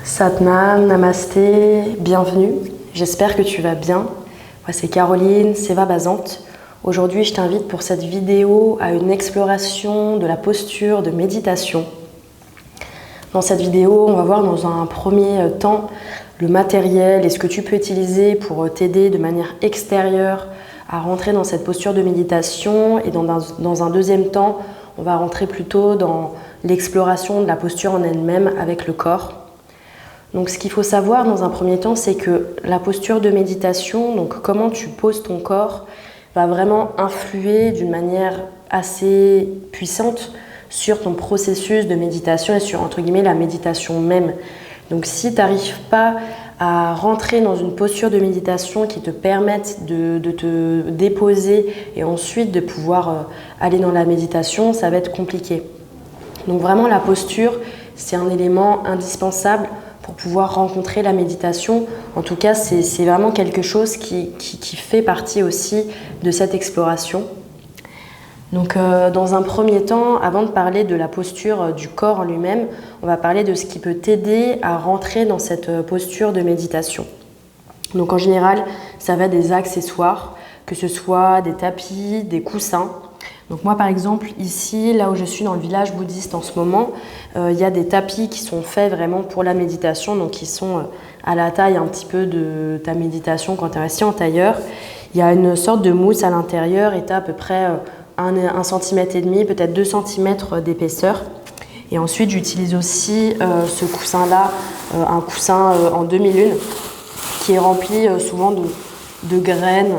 Satnam, Namasté, bienvenue, j'espère que tu vas bien. Moi c'est Caroline, Seva Bazante. Aujourd'hui je t'invite pour cette vidéo à une exploration de la posture de méditation. Dans cette vidéo, on va voir dans un premier temps le matériel et ce que tu peux utiliser pour t'aider de manière extérieure à rentrer dans cette posture de méditation. Et dans un deuxième temps, on va rentrer plutôt dans l'exploration de la posture en elle-même avec le corps. Donc ce qu'il faut savoir dans un premier temps, c'est que la posture de méditation, donc comment tu poses ton corps, va vraiment influer d'une manière assez puissante sur ton processus de méditation et sur, entre guillemets, la méditation même. Donc si tu n'arrives pas à rentrer dans une posture de méditation qui te permette de te déposer et ensuite de pouvoir aller dans la méditation, ça va être compliqué. Donc vraiment la posture, c'est un élément indispensable pour pouvoir rencontrer la méditation. En tout cas, c'est vraiment quelque chose qui fait partie aussi de cette exploration. Donc dans un premier temps, avant de parler de la posture du corps en lui-même, on va parler de ce qui peut t'aider à rentrer dans cette posture de méditation. Donc en général, ça va des accessoires, que ce soit des tapis, des coussins. Donc moi par exemple ici, là où je suis dans le village bouddhiste en ce moment, il y a des tapis qui sont faits vraiment pour la méditation, donc qui sont à la taille un petit peu de ta méditation quand tu es assis en tailleur. Il y a une sorte de mousse à l'intérieur et tu as à peu près 1,5 cm, peut-être 2 cm d'épaisseur. Et ensuite j'utilise aussi ce coussin-là, un coussin en demi-lune qui est rempli souvent de graines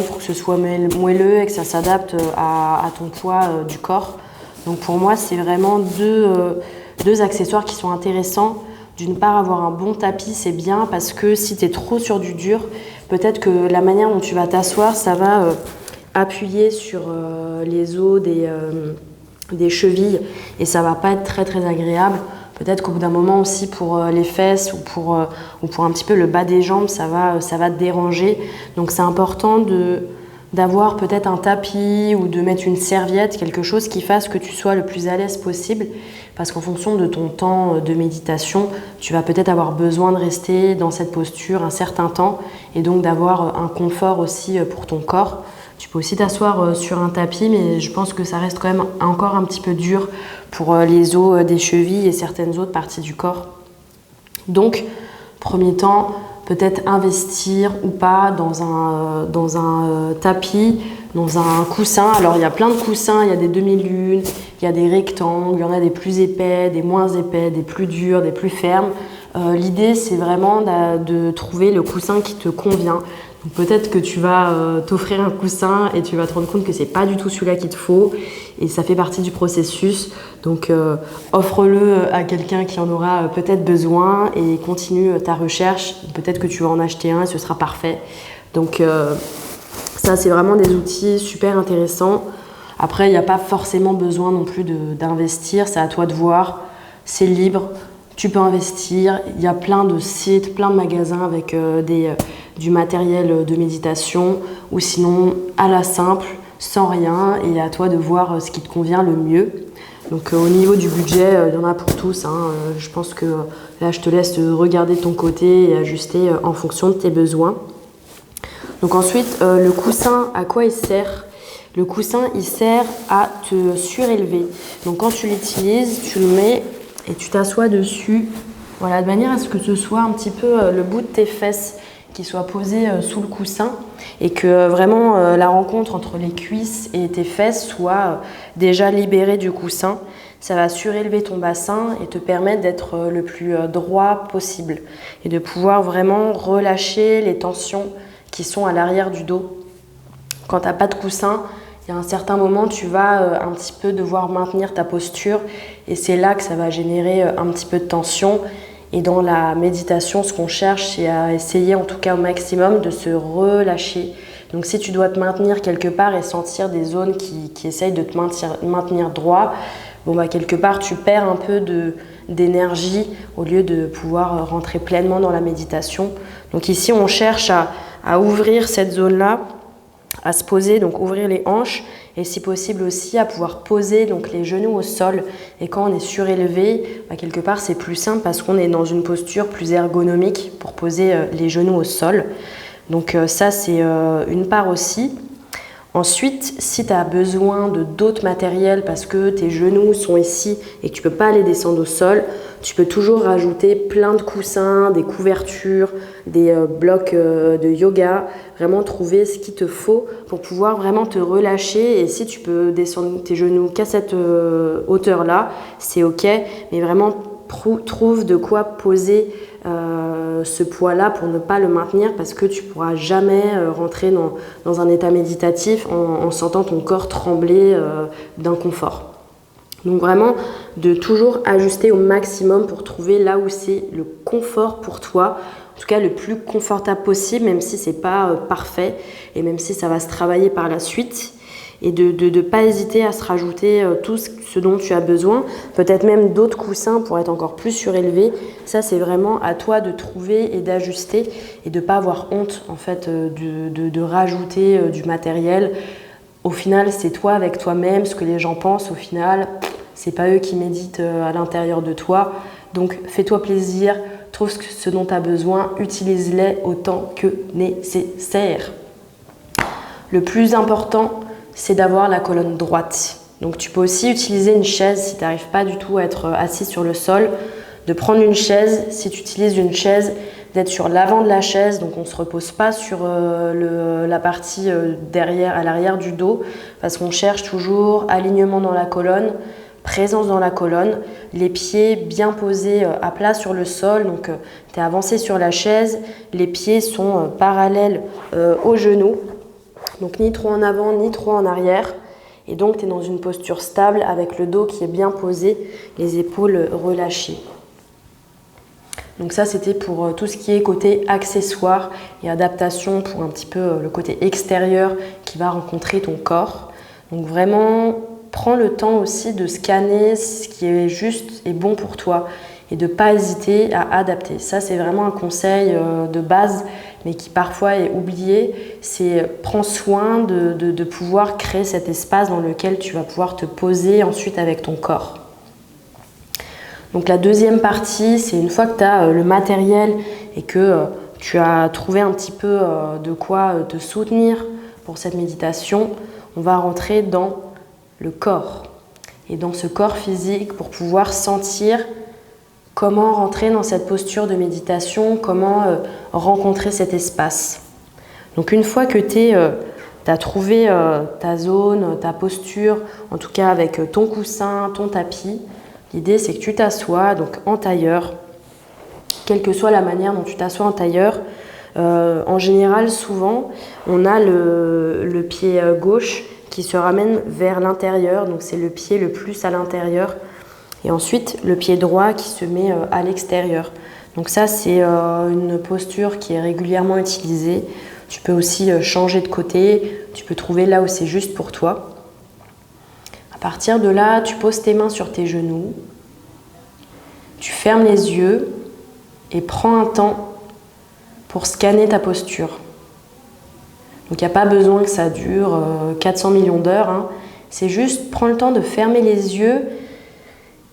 pour que ce soit moelleux et que ça s'adapte à ton poids du corps. Donc pour moi, c'est vraiment deux accessoires qui sont intéressants. D'une part, avoir un bon tapis, c'est bien parce que si tu es trop sur du dur, peut-être que la manière dont tu vas t'asseoir, ça va appuyer sur les os des chevilles et ça va pas être très très agréable. Peut-être qu'au bout d'un moment aussi pour les fesses ou pour un petit peu le bas des jambes, ça va te déranger. Donc c'est important d'avoir peut-être un tapis ou de mettre une serviette, quelque chose qui fasse que tu sois le plus à l'aise possible. Parce qu'en fonction de ton temps de méditation, tu vas peut-être avoir besoin de rester dans cette posture un certain temps et donc d'avoir un confort aussi pour ton corps. Tu peux aussi t'asseoir sur un tapis, mais je pense que ça reste quand même encore un petit peu dur pour les os des chevilles et certaines autres parties du corps. Donc, premier temps, peut-être investir ou pas dans un tapis, dans un coussin. Alors, il y a plein de coussins, il y a des demi-lunes, il y a des rectangles, il y en a des plus épais, des moins épais, des plus durs, des plus fermes. L'idée, c'est vraiment de trouver le coussin qui te convient. Peut-être que tu vas t'offrir un coussin et tu vas te rendre compte que c'est pas du tout celui-là qu'il te faut et ça fait partie du processus. Donc offre-le à quelqu'un qui en aura peut-être besoin et continue ta recherche. Peut-être que tu vas en acheter un et ce sera parfait. Donc ça, c'est vraiment des outils super intéressants. Après, il n'y a pas forcément besoin non plus d'investir. C'est à toi de voir. C'est libre. Tu peux investir, il y a plein de sites, plein de magasins avec du matériel de méditation ou sinon à la simple, sans rien et à toi de voir ce qui te convient le mieux. Donc au niveau du budget, il y en a pour tous. Je pense que là je te laisse regarder de ton côté et ajuster en fonction de tes besoins. Donc ensuite, le coussin, à quoi il sert ? Le coussin, il sert à te surélever. Donc quand tu l'utilises, tu le mets et tu t'assois dessus, voilà, de manière à ce que ce soit un petit peu le bout de tes fesses qui soit posé sous le coussin et que vraiment la rencontre entre les cuisses et tes fesses soit déjà libérée du coussin. Ça va surélever ton bassin et te permettre d'être le plus droit possible et de pouvoir vraiment relâcher les tensions qui sont à l'arrière du dos. Quand tu n'as pas de coussin, il y a un certain moment, tu vas un petit peu devoir maintenir ta posture et c'est là que ça va générer un petit peu de tension. Et dans la méditation, ce qu'on cherche, c'est à essayer en tout cas au maximum de se relâcher. Donc si tu dois te maintenir quelque part et sentir des zones qui essayent de te maintenir droit, quelque part tu perds un peu d'énergie au lieu de pouvoir rentrer pleinement dans la méditation. Donc ici, on cherche à ouvrir cette zone-là, à se poser, donc ouvrir les hanches et si possible aussi à pouvoir poser donc les genoux au sol. Et quand on est surélevé, quelque part c'est plus simple parce qu'on est dans une posture plus ergonomique pour poser les genoux au sol. Donc ça c'est une part aussi. Ensuite, si tu as besoin de d'autres matériels parce que tes genoux sont ici et que tu ne peux pas les descendre au sol, tu peux toujours rajouter plein de coussins, des couvertures, des blocs de yoga, vraiment trouver ce qu'il te faut pour pouvoir vraiment te relâcher. Et si tu peux descendre tes genoux qu'à cette hauteur-là, c'est ok, mais vraiment trouve de quoi poser ce poids-là pour ne pas le maintenir parce que tu ne pourras jamais rentrer dans un état méditatif en sentant ton corps trembler d'inconfort. Donc vraiment, de toujours ajuster au maximum pour trouver là où c'est le confort pour toi, en tout cas le plus confortable possible, même si ce n'est pas parfait et même si ça va se travailler par la suite. Et de ne pas hésiter à se rajouter tout ce dont tu as besoin, peut-être même d'autres coussins pour être encore plus surélevé. Ça, c'est vraiment à toi de trouver et d'ajuster et de ne pas avoir honte en fait, de rajouter du matériel. Au final, c'est toi avec toi-même, ce que les gens pensent au final, c'est pas eux qui méditent à l'intérieur de toi. Donc fais-toi plaisir, trouve ce dont tu as besoin, utilise-les autant que nécessaire. Le plus important, c'est d'avoir la colonne droite. Donc tu peux aussi utiliser une chaise si tu n'arrives pas du tout à être assis sur le sol, de prendre une chaise. Si tu utilises une chaise, d'être sur l'avant de la chaise, donc on ne se repose pas sur la partie derrière, à l'arrière du dos, parce qu'on cherche toujours alignement dans la colonne, présence dans la colonne, les pieds bien posés à plat sur le sol, donc tu es avancé sur la chaise, les pieds sont parallèles aux genoux, donc ni trop en avant ni trop en arrière, et donc tu es dans une posture stable avec le dos qui est bien posé, les épaules relâchées. Donc ça c'était pour tout ce qui est côté accessoire et adaptation pour un petit peu le côté extérieur qui va rencontrer ton corps. Donc vraiment prends le temps aussi de scanner ce qui est juste et bon pour toi et de ne pas hésiter à adapter. Ça c'est vraiment un conseil de base mais qui parfois est oublié, c'est prends soin de pouvoir créer cet espace dans lequel tu vas pouvoir te poser ensuite avec ton corps. Donc la deuxième partie, c'est une fois que tu as le matériel et que tu as trouvé un petit peu de quoi te soutenir pour cette méditation, on va rentrer dans le corps. Et dans ce corps physique pour pouvoir sentir comment rentrer dans cette posture de méditation, comment rencontrer cet espace. Donc une fois que tu as trouvé ta zone, ta posture, en tout cas avec ton coussin, ton tapis, l'idée, c'est que tu t'assois donc en tailleur, quelle que soit la manière dont tu t'assois en tailleur. En général, souvent, on a le pied gauche qui se ramène vers l'intérieur, donc c'est le pied le plus à l'intérieur. Et ensuite, le pied droit qui se met à l'extérieur. Donc ça, c'est une posture qui est régulièrement utilisée. Tu peux aussi changer de côté, tu peux trouver là où c'est juste pour toi. À partir de là, tu poses tes mains sur tes genoux, tu fermes les yeux et prends un temps pour scanner ta posture. Donc il n'y a pas besoin que ça dure 400 millions d'heures, hein. C'est juste prends le temps de fermer les yeux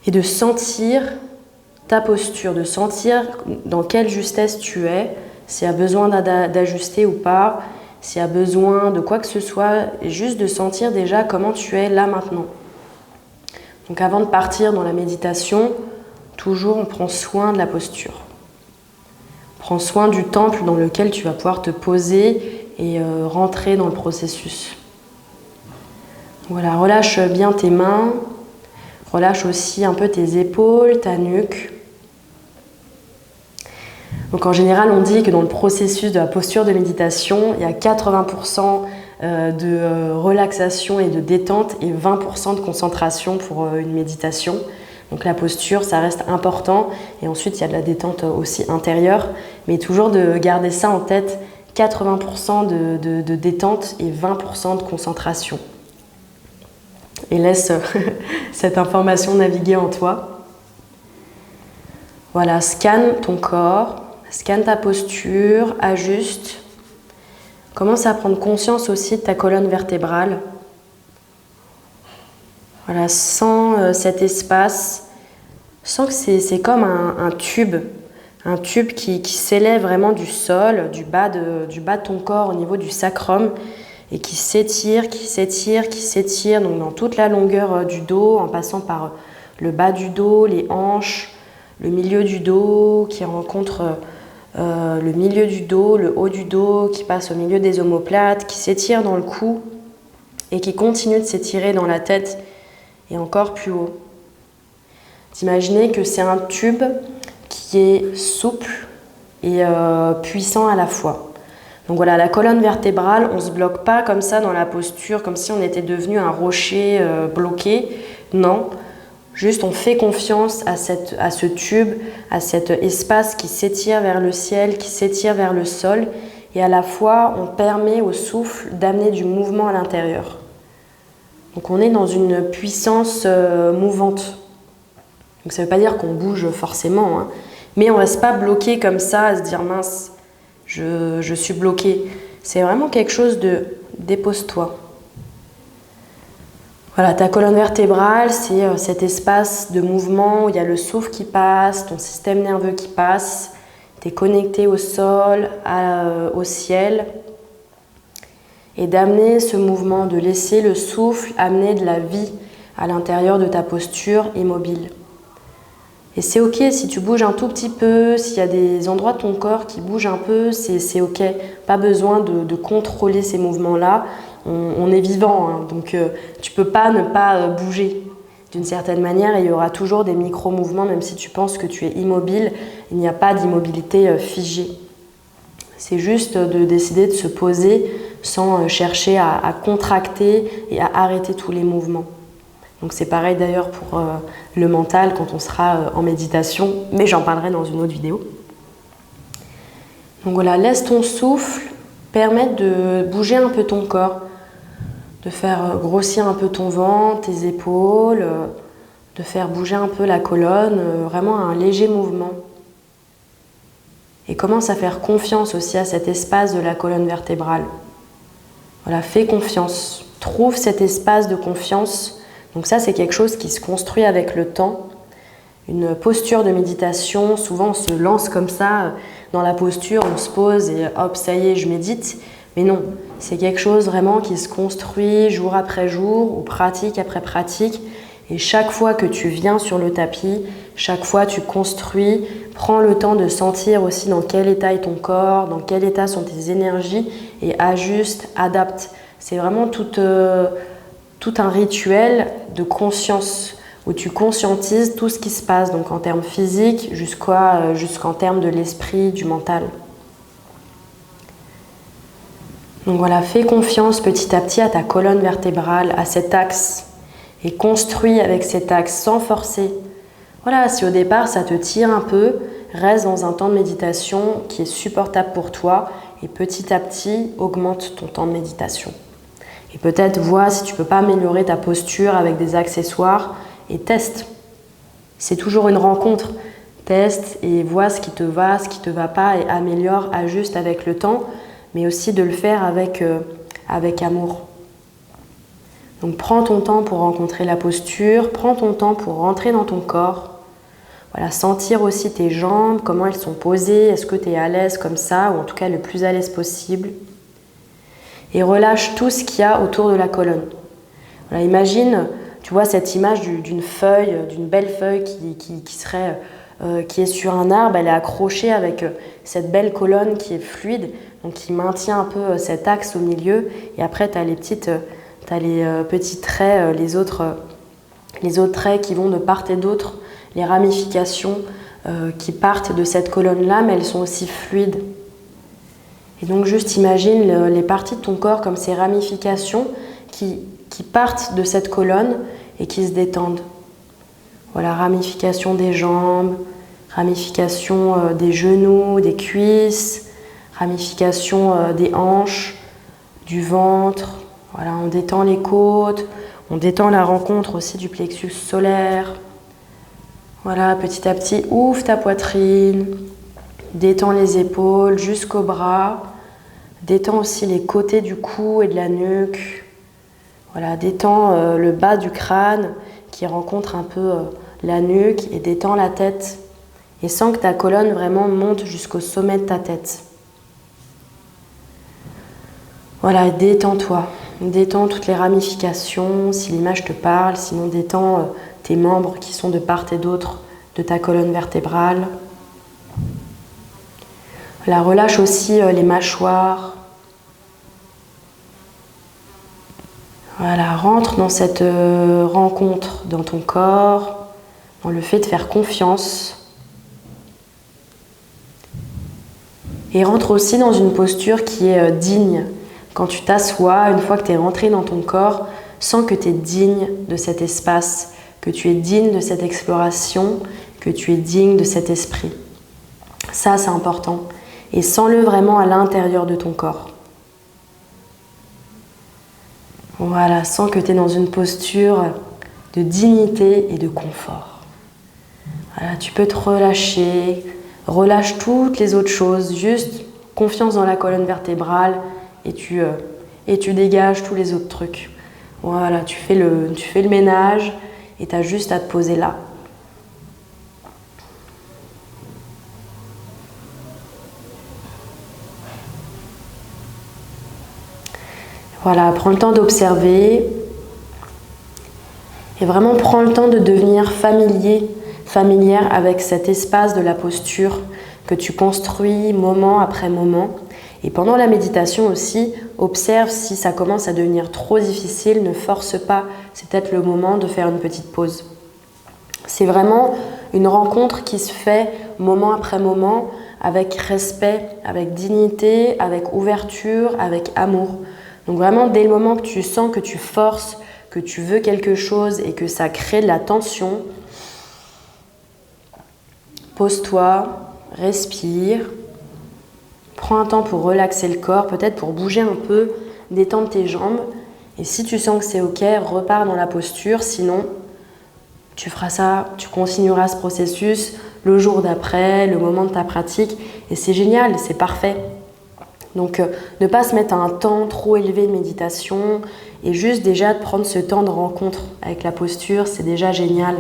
et de sentir ta posture, de sentir dans quelle justesse tu es, s'il y a besoin d'ajuster ou pas, s'il y a besoin de quoi que ce soit, et juste de sentir déjà comment tu es là maintenant. Donc avant de partir dans la méditation, toujours on prend soin de la posture. Prends soin du temple dans lequel tu vas pouvoir te poser et rentrer dans le processus. Voilà, relâche bien tes mains, relâche aussi un peu tes épaules, ta nuque. Donc en général, on dit que dans le processus de la posture de méditation, il y a 80% de relaxation et de détente et 20% de concentration pour une méditation. Donc la posture, ça reste important. Et ensuite, il y a de la détente aussi intérieure. Mais toujours de garder ça en tête, 80% de détente et 20% de concentration. Et laisse cette information naviguer en toi. Voilà, scanne ton corps, scanne ta posture, ajuste. Commence à prendre conscience aussi de ta colonne vertébrale. Voilà, sens cet espace. Sens que c'est comme un tube qui s'élève vraiment du sol, du bas de ton corps au niveau du sacrum et qui s'étire, donc dans toute la longueur du dos, en passant par le bas du dos, les hanches, le milieu du dos, qui rencontre le milieu du dos, le haut du dos, qui passe au milieu des omoplates, qui s'étire dans le cou et qui continue de s'étirer dans la tête et encore plus haut. T'imaginer que c'est un tube qui est souple et puissant à la fois. Donc voilà, la colonne vertébrale, on ne se bloque pas comme ça dans la posture, comme si on était devenu un rocher bloqué. Non, juste on fait confiance à ce tube, à cet espace qui s'étire vers le ciel, qui s'étire vers le sol. Et à la fois, on permet au souffle d'amener du mouvement à l'intérieur. Donc on est dans une puissance mouvante. Donc ça ne veut pas dire qu'on bouge forcément, hein, mais on ne reste pas bloqué comme ça à se dire mince, je suis bloqué. C'est vraiment quelque chose de dépose-toi. Voilà, ta colonne vertébrale, c'est cet espace de mouvement où il y a le souffle qui passe, ton système nerveux qui passe, tu es connecté au sol, au ciel. Et d'amener ce mouvement, de laisser le souffle amener de la vie à l'intérieur de ta posture immobile. Et c'est ok si tu bouges un tout petit peu, s'il y a des endroits de ton corps qui bougent un peu, c'est ok. Pas besoin de contrôler ces mouvements-là. On est vivant, hein, donc tu peux pas ne pas bouger d'une certaine manière. Et il y aura toujours des micro-mouvements, même si tu penses que tu es immobile. Il n'y a pas d'immobilité figée. C'est juste de décider de se poser sans chercher à contracter et à arrêter tous les mouvements. Donc c'est pareil d'ailleurs pour le mental quand on sera en méditation, mais j'en parlerai dans une autre vidéo. Donc voilà, laisse ton souffle permettre de bouger un peu ton corps, de faire grossir un peu ton ventre, tes épaules, de faire bouger un peu la colonne, vraiment un léger mouvement. Et commence à faire confiance aussi à cet espace de la colonne vertébrale. Voilà, fais confiance, trouve cet espace de confiance. Donc ça, c'est quelque chose qui se construit avec le temps. Une posture de méditation, souvent on se lance comme ça dans la posture, on se pose et hop, ça y est, je médite. Mais non, c'est quelque chose vraiment qui se construit jour après jour ou pratique après pratique. Et chaque fois que tu viens sur le tapis, chaque fois tu construis, prends le temps de sentir aussi dans quel état est ton corps, dans quel état sont tes énergies et ajuste, adapte. C'est vraiment tout un rituel de conscience où tu conscientises tout ce qui se passe, donc en termes physiques jusqu'en termes de l'esprit, du mental. Donc voilà, fais confiance petit à petit à ta colonne vertébrale, à cet axe, et construis avec cet axe sans forcer. Voilà, si au départ ça te tire un peu, reste dans un temps de méditation qui est supportable pour toi et petit à petit augmente ton temps de méditation. Et peut-être vois si tu ne peux pas améliorer ta posture avec des accessoires et teste. C'est toujours une rencontre. Teste et vois ce qui te va pas et améliore, ajuste avec le temps, mais aussi de le faire avec amour. Donc prends ton temps pour rencontrer la posture, prends ton temps pour rentrer dans ton corps. Voilà, sentir aussi tes jambes, comment elles sont posées, est-ce que tu es à l'aise comme ça, ou en tout cas le plus à l'aise possible. Et relâche tout ce qu'il y a autour de la colonne. Voilà, imagine, tu vois cette image d'une feuille, d'une belle feuille qui est sur un arbre, elle est accrochée avec cette belle colonne qui est fluide, donc qui maintient un peu cet axe au milieu. Et après, tu as les petits traits, les autres traits qui vont de part et d'autre, les ramifications qui partent de cette colonne-là, mais elles sont aussi fluides. Et donc juste imagine les parties de ton corps comme ces ramifications qui partent de cette colonne et qui se détendent. Voilà, ramification des jambes, ramification des genoux, des cuisses, ramification des hanches, du ventre. Voilà, on détend les côtes, on détend la rencontre aussi du plexus solaire. Voilà, petit à petit, ouvre ta poitrine, détends les épaules jusqu'aux bras, détends aussi les côtés du cou et de la nuque. Voilà, détends le bas du crâne qui rencontre un peu la nuque et détends la tête. Et sens que ta colonne vraiment monte jusqu'au sommet de ta tête. Voilà, détends-toi. Détends toutes les ramifications, si l'image te parle, sinon détends tes membres qui sont de part et d'autre de ta colonne vertébrale. Voilà, relâche aussi les mâchoires. Voilà, rentre dans cette rencontre dans ton corps, dans le fait de faire confiance. Et rentre aussi dans une posture qui est digne. Quand tu t'assois, une fois que tu es rentré dans ton corps, sens que tu es digne de cet espace, que tu es digne de cette exploration, que tu es digne de cet esprit. Ça, c'est important. Et sens-le vraiment à l'intérieur de ton corps. Voilà, sens que tu es dans une posture de dignité et de confort. Voilà, tu peux te relâcher. Relâche toutes les autres choses, juste confiance dans la colonne vertébrale et tu dégages tous les autres trucs. Voilà, tu fais le ménage et tu as juste à te poser là. Voilà, prends le temps d'observer et vraiment prends le temps de devenir familière avec cet espace de la posture que tu construis moment après moment. Et pendant la méditation aussi, observe si ça commence à devenir trop difficile, ne force pas, c'est peut-être le moment de faire une petite pause. C'est vraiment une rencontre qui se fait moment après moment avec respect, avec dignité, avec ouverture, avec amour. Donc vraiment, dès le moment que tu sens que tu forces, que tu veux quelque chose et que ça crée de la tension, pose-toi, respire, prends un temps pour relaxer le corps, peut-être pour bouger un peu, détendre tes jambes. Et si tu sens que c'est ok, repars dans la posture. Sinon, tu feras ça, tu continueras ce processus le jour d'après, le moment de ta pratique. Et c'est génial, c'est parfait. Donc, ne pas se mettre à un temps trop élevé de méditation et juste déjà de prendre ce temps de rencontre avec la posture, c'est déjà génial.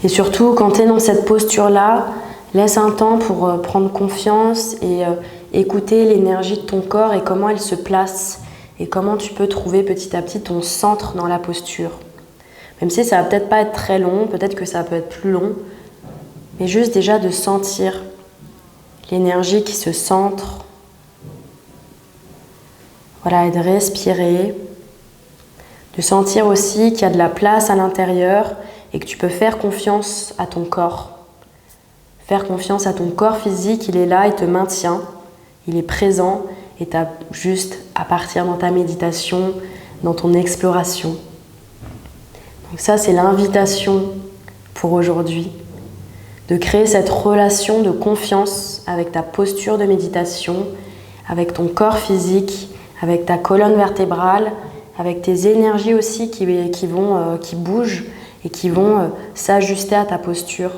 Et surtout, quand tu es dans cette posture-là, laisse un temps pour prendre confiance et écouter l'énergie de ton corps et comment elle se place et comment tu peux trouver petit à petit ton centre dans la posture. Même si ça va peut-être pas être très long, peut-être que ça peut être plus long, mais juste déjà de sentir l'énergie qui se centre. Voilà, et de respirer, de sentir aussi qu'il y a de la place à l'intérieur et que tu peux faire confiance à ton corps. Faire confiance à ton corps physique, il est là, il te maintient, il est présent et tu as juste à partir dans ta méditation, dans ton exploration. Donc ça, c'est l'invitation pour aujourd'hui, de créer cette relation de confiance avec ta posture de méditation, avec ton corps physique, avec ta colonne vertébrale, avec tes énergies aussi qui bougent et qui vont s'ajuster à ta posture.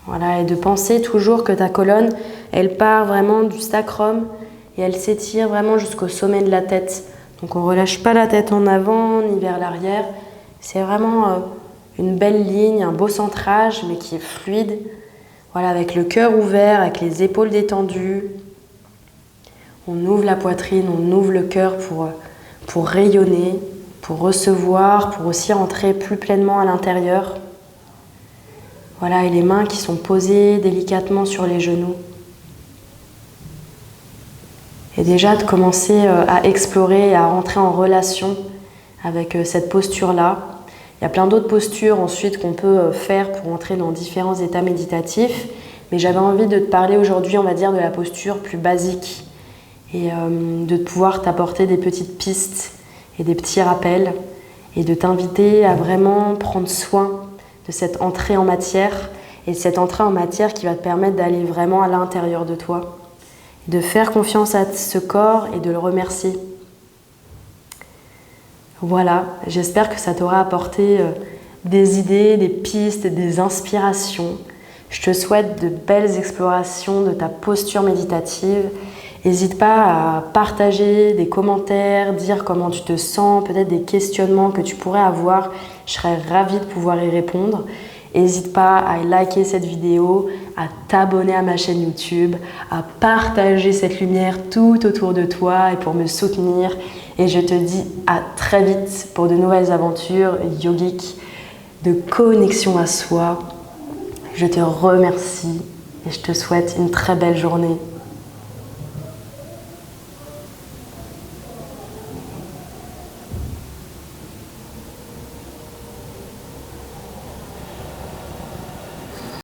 Voilà, et de penser toujours que ta colonne, elle part vraiment du sacrum et elle s'étire vraiment jusqu'au sommet de la tête. Donc on ne relâche pas la tête en avant ni vers l'arrière. C'est vraiment une belle ligne, un beau centrage, mais qui est fluide. Voilà, avec le cœur ouvert, avec les épaules détendues. On ouvre la poitrine, on ouvre le cœur pour rayonner, pour recevoir, pour aussi entrer plus pleinement à l'intérieur. Voilà, et les mains qui sont posées délicatement sur les genoux. Et déjà de commencer à explorer, à rentrer en relation avec cette posture-là. Il y a plein d'autres postures ensuite qu'on peut faire pour entrer dans différents états méditatifs, mais j'avais envie de te parler aujourd'hui, on va dire, de la posture plus basique et de pouvoir t'apporter des petites pistes et des petits rappels et de t'inviter à vraiment prendre soin de cette entrée en matière et cette entrée en matière qui va te permettre d'aller vraiment à l'intérieur de toi, de faire confiance à ce corps et de le remercier. Voilà, j'espère que ça t'aura apporté des idées, des pistes, des inspirations. Je te souhaite de belles explorations de ta posture méditative N'hésite pas à partager des commentaires, dire comment tu te sens, peut-être des questionnements que tu pourrais avoir. Je serais ravie de pouvoir y répondre. N'hésite pas à liker cette vidéo, à t'abonner à ma chaîne YouTube, à partager cette lumière tout autour de toi et pour me soutenir. Et je te dis à très vite pour de nouvelles aventures yogiques de connexion à soi. Je te remercie et je te souhaite une très belle journée.